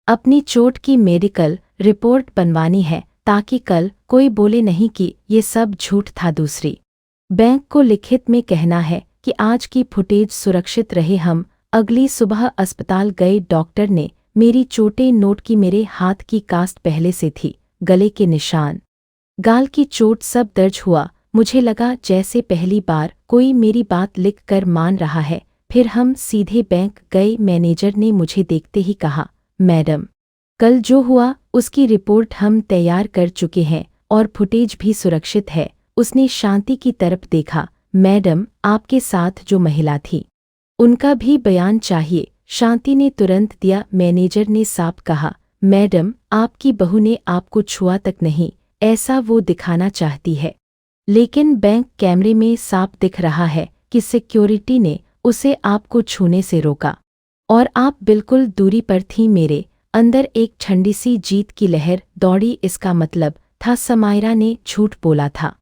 अपनी चोट की मेडिकल रिपोर्ट बनवानी है ताकि कल कोई बोले नहीं कि ये सब झूठ था। दूसरी, बैंक को लिखित में कहना है कि आज की फुटेज सुरक्षित रहे। हम अगली सुबह अस्पताल गए। डॉक्टर ने मेरी चोटें नोट की। मेरे हाथ की कास्ट पहले से थी, गले के निशान, गाल की चोट, सब दर्ज हुआ। मुझे लगा जैसे पहली बार कोई मेरी बात लिख कर मान रहा है। फिर हम सीधे बैंक गए। मैनेजर ने मुझे देखते ही कहा, मैडम, कल जो हुआ उसकी रिपोर्ट हम तैयार कर चुके हैं और फुटेज भी सुरक्षित है। उसने शांति की तरफ देखा। मैडम, आपके साथ जो महिला थी उनका भी बयान चाहिए। शांति ने तुरंत दिया। मैनेजर ने साफ कहा, मैडम, आपकी बहू ने आपको छुआ तक नहीं, ऐसा वो दिखाना चाहती है, लेकिन बैंक कैमरे में साफ दिख रहा है कि सिक्योरिटी ने उसे आपको छूने से रोका और आप बिल्कुल दूरी पर थीं। मेरे अंदर एक ठंडी सी जीत की लहर दौड़ी। इसका मतलब था समायरा ने झूठ बोला था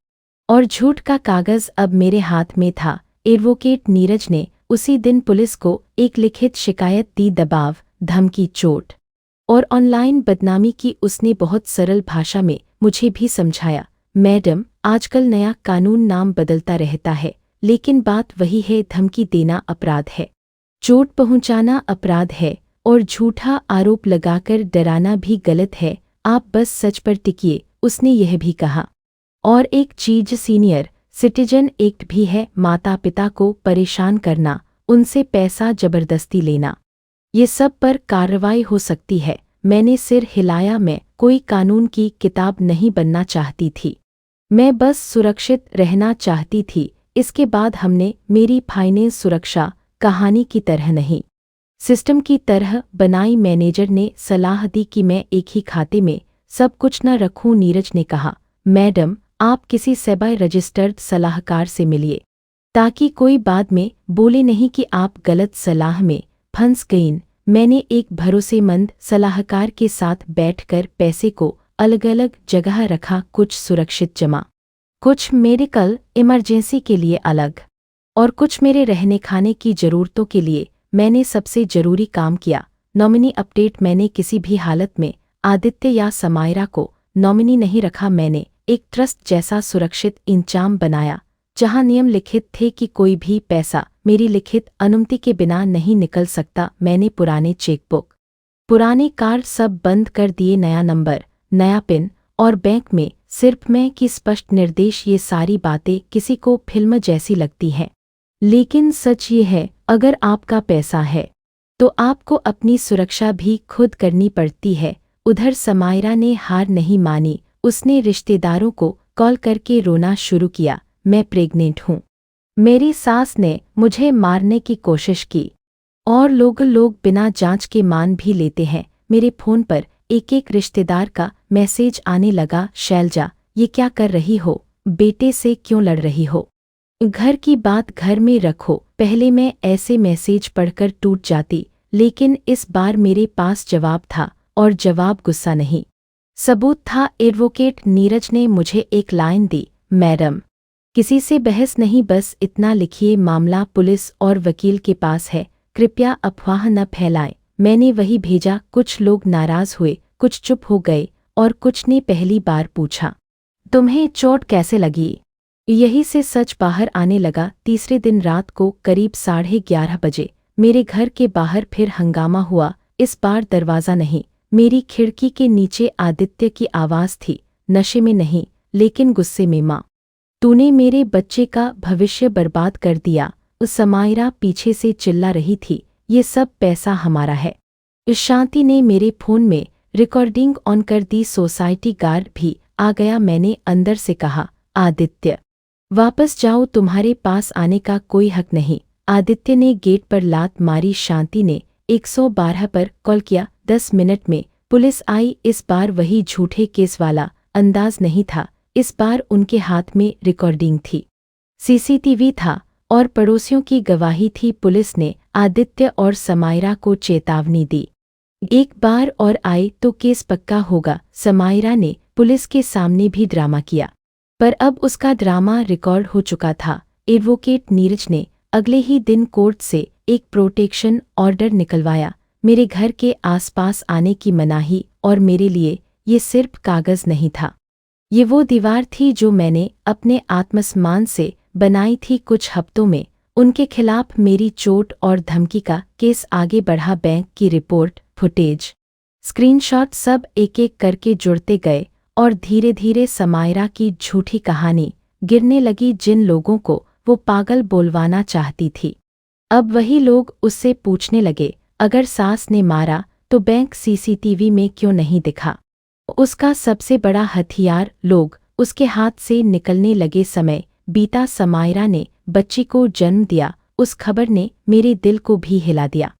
और झूठ का कागज अब मेरे हाथ में था। एडवोकेट नीरज ने उसी दिन पुलिस को एक लिखित शिकायत दी। दबाव, धमकी, चोट और ऑनलाइन बदनामी की। उसने बहुत सरल भाषा में मुझे भी समझाया। मैडम, आजकल नया कानून नाम बदलता रहता है, लेकिन बात वही है। धमकी देना अपराध है, चोट पहुंचाना अपराध है और झूठा आरोप लगाकर डराना भी गलत है। आप बस सच पर टिकिए। उसने यह भी कहा, और एक चीज, सीनियर सिटीजन एक्ट भी है। माता पिता को परेशान करना, उनसे पैसा जबरदस्ती लेना, ये सब पर कार्रवाई हो सकती है। मैंने सिर हिलाया। मैं कोई कानून की किताब नहीं बनना चाहती थी, मैं बस सुरक्षित रहना चाहती थी। इसके बाद हमने मेरी फाइनेंस सुरक्षा कहानी की तरह नहीं, सिस्टम की तरह बनाई। मैनेजर ने सलाह दी कि मैं एक ही खाते में सब कुछ न रखूं। नीरज ने कहा, मैडम, आप किसी सेबी रजिस्टर्ड सलाहकार से मिलिए ताकि कोई बाद में बोले नहीं कि आप गलत सलाह में फंस गईं। मैंने एक भरोसेमंद सलाहकार के साथ बैठकर पैसे को अलग अलग जगह रखा, कुछ सुरक्षित जमा, कुछ मेडिकल इमरजेंसी के लिए अलग और कुछ मेरे रहने खाने की ज़रूरतों के लिए। मैंने सबसे ज़रूरी काम किया, नॉमिनी अपडेट। मैंने किसी भी हालत में आदित्य या समायरा को नॉमिनी नहीं रखा। मैंने एक ट्रस्ट जैसा सुरक्षित इंतजाम बनाया जहां नियम लिखित थे कि कोई भी पैसा मेरी लिखित अनुमति के बिना नहीं निकल सकता। मैंने पुराने चेकबुक, पुराने कार्ड सब बंद कर दिए। नया नंबर, नया पिन और बैंक में सिर्फ मैं की स्पष्ट निर्देश। ये सारी बातें किसी को फिल्म जैसी लगती हैं, लेकिन सच ये है, अगर आपका पैसा है तो आपको अपनी सुरक्षा भी खुद करनी पड़ती है। उधर समायरा ने हार नहीं मानी। उसने रिश्तेदारों को कॉल करके रोना शुरू किया, मैं प्रेग्नेंट हूँ, मेरी सास ने मुझे मारने की कोशिश की और लोग बिना जांच के मान भी लेते हैं। मेरे फ़ोन पर एक एक रिश्तेदार का मैसेज आने लगा, शैलजा, ये क्या कर रही हो? बेटे से क्यों लड़ रही हो? घर की बात घर में रखो। पहले मैं ऐसे मैसेज पढ़कर टूट जाती, लेकिन इस बार मेरे पास जवाब था, और जवाब गुस्सा नहीं, सबूत था। एडवोकेट नीरज ने मुझे एक लाइन दी, मैडम, किसी से बहस नहीं, बस इतना लिखिए, मामला पुलिस और वकील के पास है, कृपया अफवाह न फैलाएं। मैंने वही भेजा। कुछ लोग नाराज हुए, कुछ चुप हो गए और कुछ ने पहली बार पूछा, तुम्हें चोट कैसे लगी? यही से सच बाहर आने लगा। तीसरे दिन रात को करीब 11:30 बजे मेरे घर के बाहर फिर हंगामा हुआ। इस बार दरवाज़ा नहीं, मेरी खिड़की के नीचे आदित्य की आवाज़ थी, नशे में नहीं लेकिन गुस्से में, माँ, तूने मेरे बच्चे का भविष्य बर्बाद कर दिया। उस समायरा पीछे से चिल्ला रही थी, ये सब पैसा हमारा है। शांति ने मेरे फ़ोन में रिकॉर्डिंग ऑन कर दी। सोसाइटी गार्ड भी आ गया। मैंने अंदर से कहा, आदित्य, वापस जाओ, तुम्हारे पास आने का कोई हक नहीं। आदित्य ने गेट पर लात मारी। शांति ने 112 पर कॉल किया। 10 मिनट में पुलिस आई। इस बार वही झूठे केस वाला अंदाज नहीं था। इस बार उनके हाथ में रिकॉर्डिंग थी, सीसीटीवी था और पड़ोसियों की गवाही थी। पुलिस ने आदित्य और समायरा को चेतावनी दी, एक बार और आए तो केस पक्का होगा। समायरा ने पुलिस के सामने भी ड्रामा किया, पर अब उसका ड्रामा रिकॉर्ड हो चुका था। एडवोकेट नीरज ने अगले ही दिन कोर्ट से एक प्रोटेक्शन ऑर्डर निकलवाया। मेरे घर के आसपास आने की मनाही, और मेरे लिए ये सिर्फ कागज़ नहीं था, ये वो दीवार थी जो मैंने अपने आत्मसम्मान से बनाई थी। कुछ हफ्तों में उनके खिलाफ मेरी चोट और धमकी का केस आगे बढ़ा। बैंक की रिपोर्ट, फुटेज, स्क्रीनशॉट सब एक एक करके जुड़ते गए और धीरे धीरे समायरा की झूठी कहानी गिरने लगी। जिन लोगों को वो पागल बोलवाना चाहती थी, अब वही लोग उससे पूछने लगे, अगर सास ने मारा तो बैंक सीसीटीवी में क्यों नहीं दिखा? उसका सबसे बड़ा हथियार लोग उसके हाथ से निकलने लगे। समय बीता। समायरा ने बच्ची को जन्म दिया। उस खबर ने मेरे दिल को भी हिला दिया,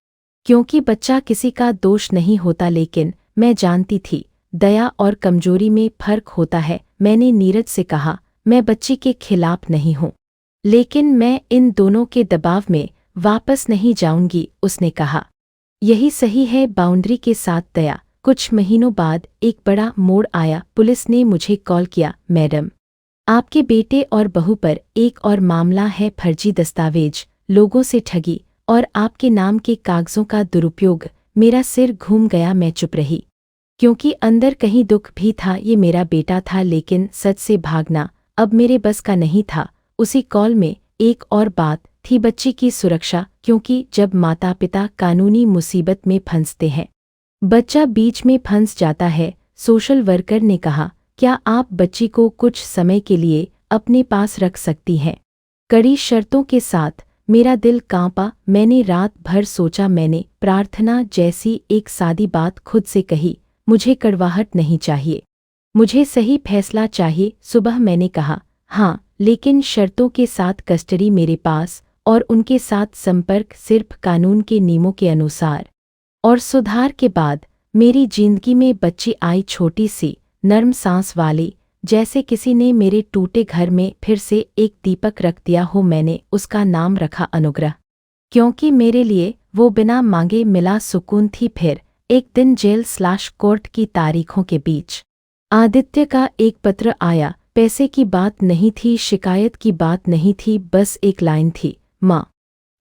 क्योंकि बच्चा किसी का दोष नहीं होता। लेकिन मैं जानती थी दया और कमजोरी में फर्क होता है। मैंने नीरज से कहा, मैं बच्ची के खिलाफ नहीं हूँ, लेकिन मैं इन दोनों के दबाव में वापस नहीं जाऊंगी। उसने कहा, यही सही है, बाउंड्री के साथ दया। कुछ महीनों बाद एक बड़ा मोड़ आया। पुलिस ने मुझे कॉल किया, मैडम, आपके बेटे और बहू पर एक और मामला है, फर्जी दस्तावेज, लोगों से ठगी और आपके नाम के कागजों का दुरुपयोग। मेरा सिर घूम गया। मैं चुप रही, क्योंकि अंदर कहीं दुख भी था। ये मेरा बेटा था, लेकिन सच से भागना अब मेरे बस का नहीं था। उसी कॉल में एक और बात थी, बच्ची की सुरक्षा, क्योंकि जब माता पिता कानूनी मुसीबत में फंसते हैं, बच्चा बीच में फंस जाता है। सोशल वर्कर ने कहा, क्या आप बच्ची को कुछ समय के लिए अपने पास रख सकती हैं? कड़ी शर्तों के साथ। मेरा दिल कांपा। मैंने रात भर सोचा। मैंने प्रार्थना जैसी एक सादी बात खुद से कही, मुझे कड़वाहट नहीं चाहिए, मुझे सही फैसला चाहिए। सुबह मैंने कहा, हाँ, लेकिन शर्तों के साथ। कस्टडी मेरे पास और उनके साथ संपर्क सिर्फ कानून के नियमों के अनुसार। और सुधार के बाद मेरी जिंदगी में बच्ची आई, छोटी सी, नर्म सांस वाली, जैसे किसी ने मेरे टूटे घर में फिर से एक दीपक रख दिया हो। मैंने उसका नाम रखा अनुग्रह, क्योंकि मेरे लिए वो बिना मांगे मिला सुकून थी। फिर एक दिन जेल/कोर्ट की तारीखों के बीच आदित्य का एक पत्र आया। पैसे की बात नहीं थी, शिकायत की बात नहीं थी, बस एक लाइन थी, माँ,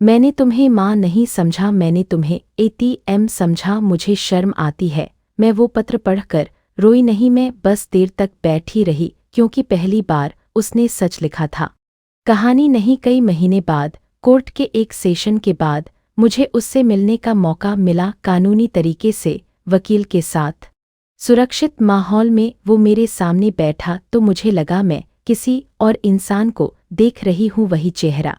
मैंने तुम्हें माँ नहीं समझा, मैंने तुम्हें एटीएम समझा। मुझे शर्म आती है। मैं वो पत्र पढ़कर रोई नहीं, मैं बस देर तक बैठी रही, क्योंकि पहली बार उसने सच लिखा था। कहानी नहीं। कई महीने बाद, कोर्ट के एक सेशन के बाद, मुझे उससे मिलने का मौका मिला, कानूनी तरीके से, वकील के साथ, सुरक्षित माहौल में। वो मेरे सामने बैठा तो मुझे लगा मैं किसी और इंसान को देख रही हूँ, वही चेहरा,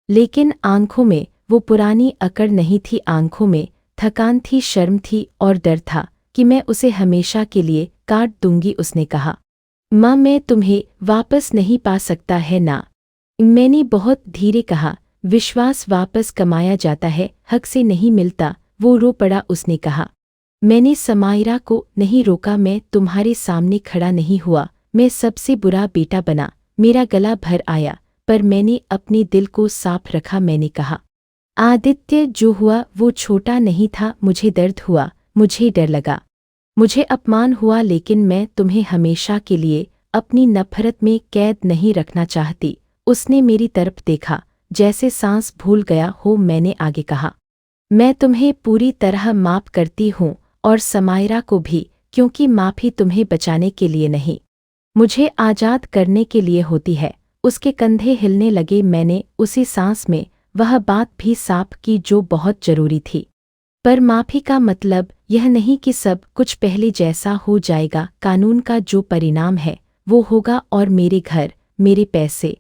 लेकिन आंखों में वो पुरानी अकड़ नहीं थी। आंखों में थकान थी, शर्म थी और डर था कि मैं उसे हमेशा के लिए काट दूंगी। उसने कहा, माँ, मैं तुम्हें वापस नहीं पा सकता है ना। मैंने बहुत धीरे कहा, विश्वास वापस कमाया जाता है, हक से नहीं मिलता। वो रो पड़ा। उसने कहा, मैंने समायरा को नहीं रोका, मैं तुम्हारे सामने खड़ा नहीं हुआ, मैं सबसे बुरा बेटा बना। मेरा गला भर आया, पर मैंने अपने दिल को साफ रखा। मैंने कहा, आदित्य, जो हुआ वो छोटा नहीं था। मुझे दर्द हुआ, मुझे डर लगा, मुझे अपमान हुआ, लेकिन मैं तुम्हें हमेशा के लिए अपनी नफरत में कैद नहीं रखना चाहती। उसने मेरी तरफ देखा, जैसे सांस भूल गया हो। मैंने आगे कहा, मैं तुम्हें पूरी तरह माफ करती हूँ, और समायरा को भी, क्योंकि माफी तुम्हें बचाने के लिए नहीं, मुझे आज़ाद करने के लिए होती है। उसके कंधे हिलने लगे। मैंने उसी सांस में वह बात भी साफ की जो बहुत जरूरी थी। पर माफी का मतलब यह नहीं कि सब कुछ पहले जैसा हो जाएगा। कानून का जो परिणाम है वो होगा, और मेरे घर, मेरे पैसे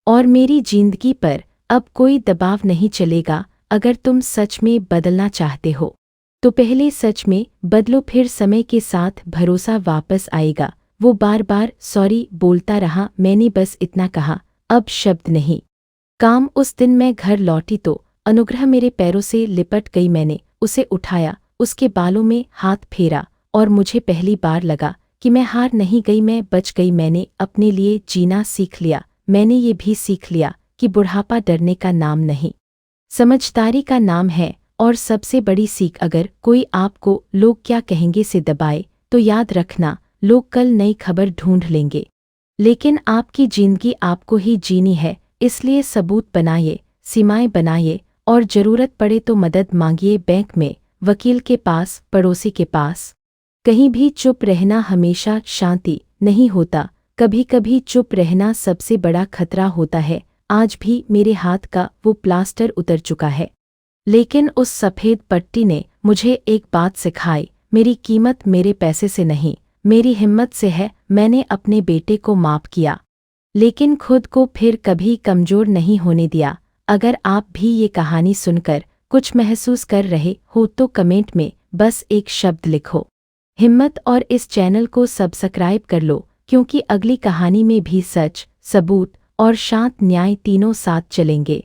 और मेरी जिंदगी पर अब कोई दबाव नहीं चलेगा। अगर तुम सच में बदलना चाहते हो तो पहले सच में बदलो, फिर समय के साथ भरोसा वापस आएगा। वो बार बार सॉरी बोलता रहा। मैंने बस इतना कहा, अब शब्द नहीं। काम उस दिन मैं घर लौटी तो अनुग्रह मेरे पैरों से लिपट गई। मैंने उसे उठाया, उसके बालों में हाथ फेरा और मुझे पहली बार लगा कि मैं हार नहीं गई, मैं बच गई। मैंने अपने लिए जीना सीख लिया। मैंने ये भी सीख लिया कि बुढ़ापा डरने का नाम नहीं, समझदारी का नाम है। और सबसे बड़ी सीख, अगर कोई आपको लोग क्या कहेंगे से दबाए तो याद रखना, लोग कल नई खबर ढूंढ लेंगे, लेकिन आपकी जिंदगी आपको ही जीनी है। इसलिए सबूत बनाइए, सीमाएं बनाइए और ज़रूरत पड़े तो मदद मांगिए, बैंक में, वकील के पास, पड़ोसी के पास। कहीं भी चुप रहना हमेशा शांति नहीं होता, कभी कभी चुप रहना सबसे बड़ा खतरा होता है। आज भी मेरे हाथ का वो प्लास्टर उतर चुका है, लेकिन उस सफ़ेद पट्टी ने मुझे एक बात सिखाई, मेरी कीमत मेरे पैसे से नहीं, मेरी हिम्मत से है। मैंने अपने बेटे को माफ़ किया, लेकिन खुद को फिर कभी कमज़ोर नहीं होने दिया। अगर आप भी ये कहानी सुनकर कुछ महसूस कर रहे हो तो कमेंट में बस एक शब्द लिखो, हिम्मत, और इस चैनल को सब्सक्राइब कर लो, क्योंकि अगली कहानी में भी सच, सबूत और शांत न्याय तीनों साथ चलेंगे।